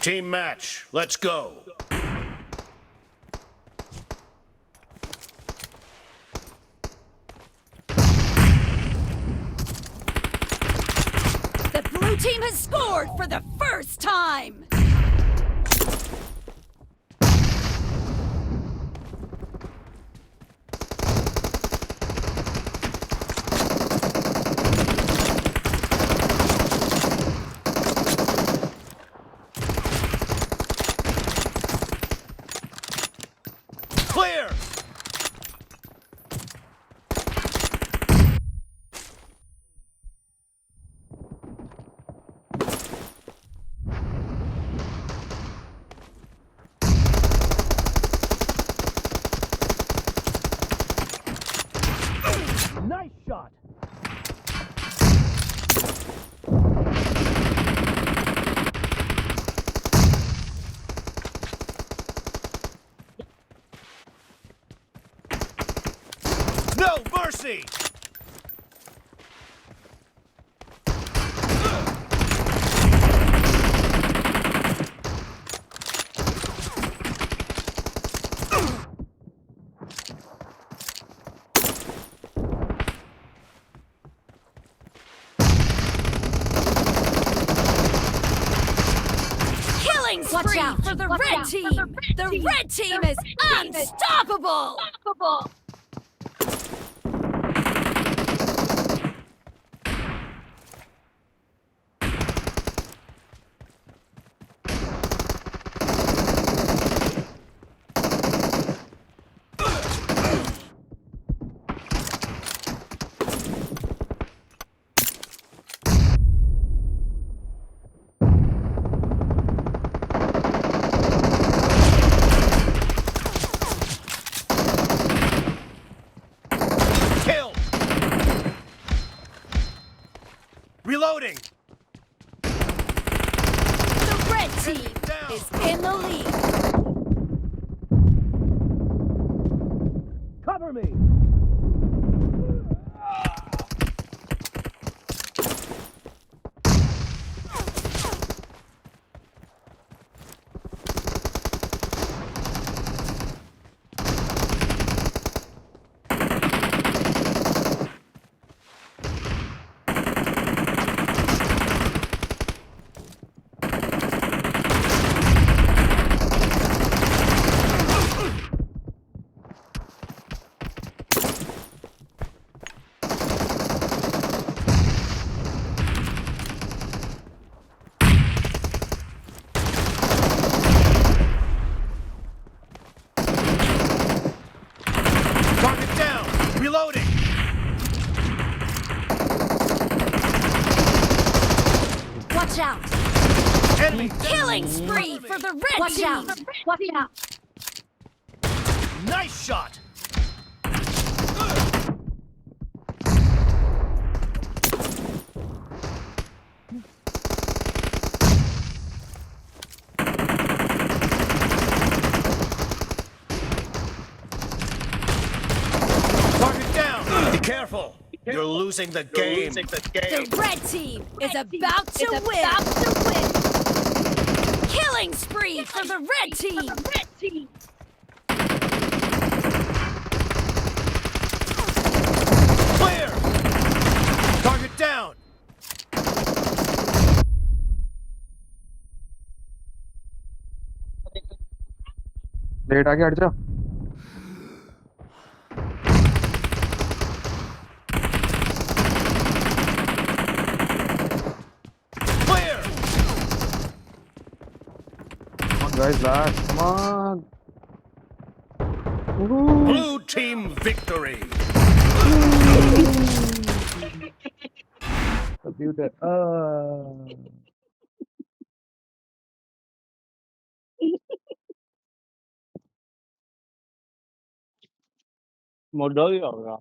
Team match. Let's go. The blue team has scored for the first time! Clear! Nice shot! No mercy! Killing spree for the red team! The red team is unstoppable! Kill! Reloading! The red team is in the lead! Cover me! Target down! Reloading! Watch out! Enemy! Killing spree for the red team! Watch out. Nice shot! Target down! Be careful! You're losing the game. The red team is about to win! Killing spree for the red team! Clear! Target down! लेट आके हट जा Clear! Come on guys, last, come on. Blue team victory! Computer. một đứa rồi